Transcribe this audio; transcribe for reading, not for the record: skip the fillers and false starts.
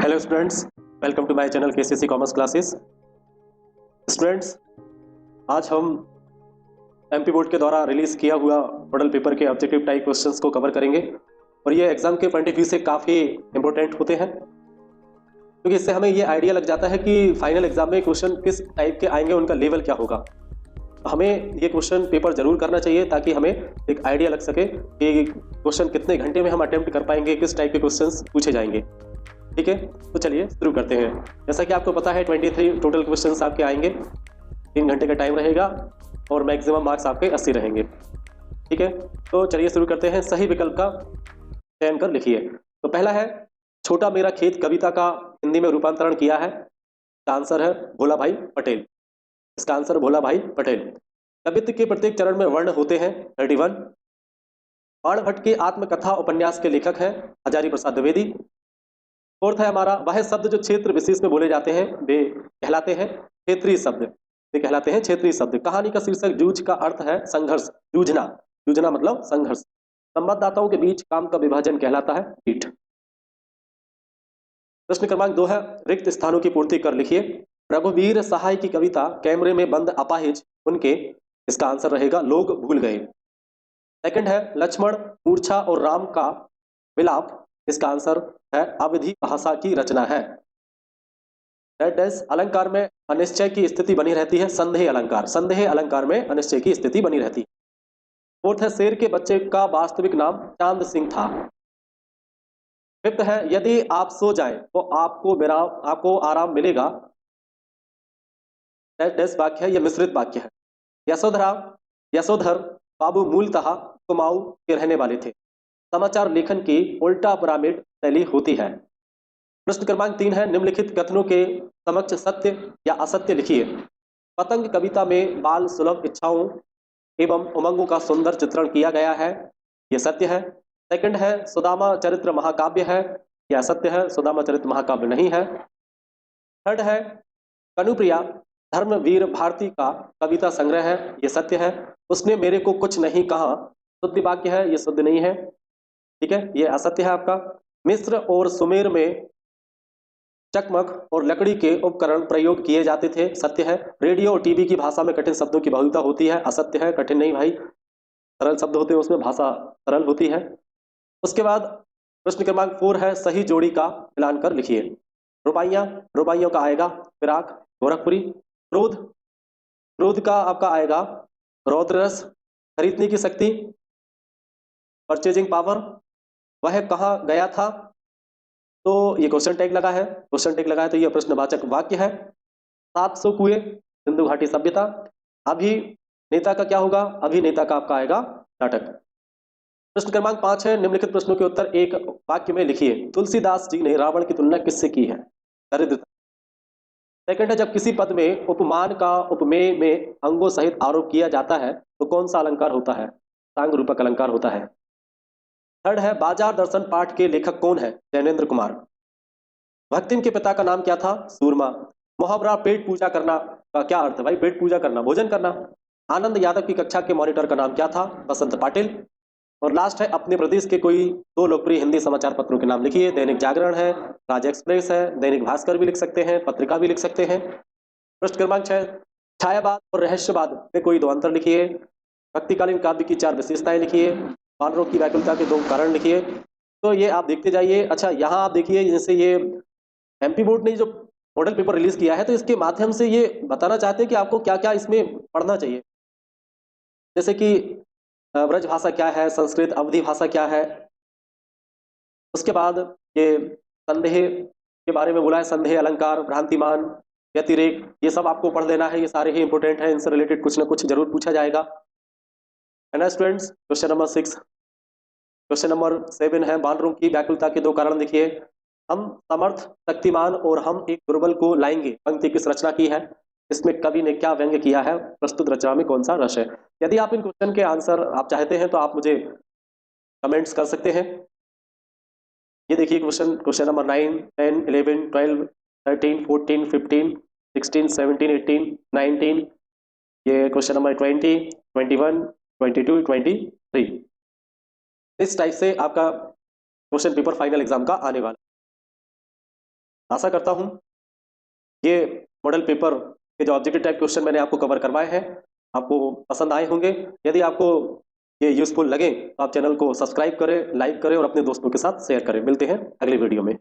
Hello students, welcome to my channel KCC commerce classes. Students, आज हम MP board के द्वारा रिलीज किया हुआ मॉडल पेपर के ऑब्जेक्टिव टाइप क्वेश्चंस को कवर करेंगे और ये एग्जाम के पॉइंट ऑफ व्यू से काफ़ी इंपॉर्टेंट होते हैं, क्योंकि इससे हमें ये आइडिया लग जाता है कि फाइनल एग्जाम में क्वेश्चन किस टाइप के आएंगे, उनका लेवल क्या होगा। हमें ये क्वेश्चन पेपर जरूर करना चाहिए ताकि हमें एक आइडिया लग सके कि क्वेश्चन कितने घंटे में हम अटेम्प्ट कर पाएंगे, किस टाइप के क्वेश्चंस पूछे जाएंगे। ठीक है, तो चलिए शुरू करते हैं। जैसा कि आपको पता है 23 टोटल क्वेश्चंस आपके आएंगे, 3 घंटे का टाइम रहेगा और मैक्सिमम मार्क्स आपके 80 रहेंगे। ठीक है, तो चलिए शुरू करते हैं। सही विकल्प का चयन कर लिखिए। तो पहला है, छोटा मेरा खेत कविता का हिंदी में रूपांतरण किया है। इसका आंसर है भोला भाई पटेल। इसका आंसर भोला भाई पटेल। कवित्व के प्रत्येक चरण में वर्ण होते हैं। 31। बाणभट्ट के आत्मकथा उपन्यास के लेखक हैं हजारी प्रसाद द्विवेदी। फोर्थ है हमारा, वह शब्द जो क्षेत्र विशेष में बोले जाते हैं वे कहलाते हैं क्षेत्रीय शब्द। वे कहलाते हैं क्षेत्रीय शब्द। कहानी का शीर्षक जूझ का अर्थ है संघर्ष, जूझना। जूझना मतलब संघर्ष। संवाददाताओं के बीच काम का विभाजन कहलाता है पीठ। प्रश्न क्रमांक 2 है, रिक्त स्थानों की पूर्ति कर लिखिए। रघुवीर सहाय की कविता कैमरे में बंद अपाहिज उनके। इसका आंसर रहेगा लोग भूल गए। सेकंड है, लक्ष्मण मूर्छा और राम का विलाप। इसका आंसर है अवधि भाषा की रचना है। डैश अलंकार में अनिश्चय की स्थिति बनी रहती है। संदेह अलंकार, संदेह अलंकार में अनिश्चय की स्थिति बनी रहती है। फोर्थ है, शेर के बच्चे का वास्तविक नाम चांद सिंह था। फिफ्थ है, यदि आप सो जाएं तो आपको आराम मिलेगा। डैश वाक्य है, यह मिश्रित वाक्य है। यशोधर बाबू मूलतः कुमाऊं के रहने वाले थे। समाचार लेखन की उल्टा पिरामिड शैली होती है। प्रश्न क्रमांक 3 है, निम्नलिखित कथनों के समक्ष सत्य या असत्य लिखिए। पतंग कविता में बाल सुलभ इच्छाओं एवं उमंगों का सुंदर चित्रण किया गया है। यह सत्य है। सेकंड है, सुदामा चरित्र महाकाव्य है। यह असत्य है, सुदामा चरित्र महाकाव्य नहीं है। थर्ड है, कनुप्रिया धर्मवीर भारती का कविता संग्रह है। यह सत्य है। उसने मेरे को कुछ नहीं कहा शुद्ध वाक्य है, यह शुद्ध नहीं है। ठीक है, यह असत्य है आपका। मिस्र और सुमेर में चकमक और लकड़ी के उपकरण प्रयोग किए जाते थे। सत्य है। रेडियो और टीवी की भाषा में कठिन शब्दों की बहुलता होती है। असत्य है, कठिन नहीं भाई, सरल शब्द होते हैं, उसमें भाषा सरल होती है। उसके बाद प्रश्न क्रमांक 4 है, सही जोड़ी का मिलान कर लिखिए। रुबाइयां, रुबाइयों का आएगा फिराक गोरखपुरी। क्रोध, क्रोध का आपका आएगा रौद्र रस। खरीदने की शक्ति, परचेजिंग पावर। वह कहाँ गया था, तो ये क्वेश्चन टैग लगा है। क्वेश्चन टैग लगा है तो ये प्रश्नवाचक वाक्य है। 700 कुएं, सिंधु घाटी सभ्यता। अभिनेता का क्या होगा, अभिनेता का आपका आएगा नाटक। प्रश्न क्रमांक 5 है, निम्नलिखित प्रश्नों के उत्तर एक वाक्य में लिखिए। तुलसीदास जी ने रावण की तुलना किससे की है, दरिद्रता। सेकंड है, जब किसी पद में उपमान का उपमेय में अंगों सहित आरोप किया जाता है तो कौन सा अलंकार होता है, सांग रूपक अलंकार होता है। थर्ड है, बाजार दर्शन पाठ के लेखक कौन है, जैनेन्द्र कुमार। भक्तिम के पिता का नाम क्या था, सूरमा। मुहावरा पेट पूजा करना का क्या अर्थ है भाई, पेट पूजा करना, भोजन करना। आनंद यादव की कक्षा के मॉनिटर का नाम क्या था, बसंत पाटिल। और लास्ट है, अपने प्रदेश के कोई 2 लोकप्रिय हिंदी समाचार पत्रों के नाम लिखिए। दैनिक जागरण है, राज एक्सप्रेस है, दैनिक भास्कर भी लिख सकते हैं, पत्रिका भी लिख सकते हैं। प्रश्न क्रमांक 6, छायावाद और रहस्यवाद में कोई 2 अंतर लिखिए। भक्तिकालीन काव्य की 4 विशेषताएं लिखिए। वानरों की व्याकुलता के 2 कारण लिखिए। तो ये आप देखते जाइए। अच्छा, यहाँ आप देखिए, जैसे ये एमपी बोर्ड ने जो मॉडल पेपर रिलीज किया है तो इसके माध्यम से ये बताना चाहते हैं कि आपको क्या क्या इसमें पढ़ना चाहिए। जैसे कि ब्रज भाषा क्या है, संस्कृत अवधि भाषा क्या है। उसके बाद ये संदेह के बारे में बोला है, संदेह अलंकार, भ्रांतिमान, व्यतिरेक, ये सब आपको पढ़ लेना है। ये सारे ही इंपॉर्टेंट है, इनसे रिलेटेड कुछ ना कुछ जरूर पूछा जाएगा। है ना students. Question number 6। Question number 7 है, बानरों की व्याकुलता के 2 कारण लिखिए। हम समर्थ, शक्तिमान और हम एक दुर्बल को लाएंगे पंक्ति किस रचना की है, इसमें कवि ने क्या व्यंग्य किया है, प्रस्तुत रचना में कौन सा रस है। यदि आप इन क्वेश्चन के आंसर आप चाहते हैं तो आप मुझे कमेंट्स कर सकते हैं। ये देखिए क्वेश्चन नंबर 9, 10, 11, 12, 13, 14, 15, 16, 17, 18, 19, ये क्वेश्चन नंबर 20, 21, 22, 23। इस टाइप से आपका क्वेश्चन पेपर फाइनल एग्जाम का आने वाला है। आशा करता हूँ ये मॉडल पेपर के जो ऑब्जेक्टिव टाइप क्वेश्चन मैंने आपको कवर करवाए हैं आपको पसंद आए होंगे। यदि आपको ये यूजफुल लगे तो आप चैनल को सब्सक्राइब करें, लाइक करें और अपने दोस्तों के साथ शेयर करें। मिलते हैं अगले वीडियो में।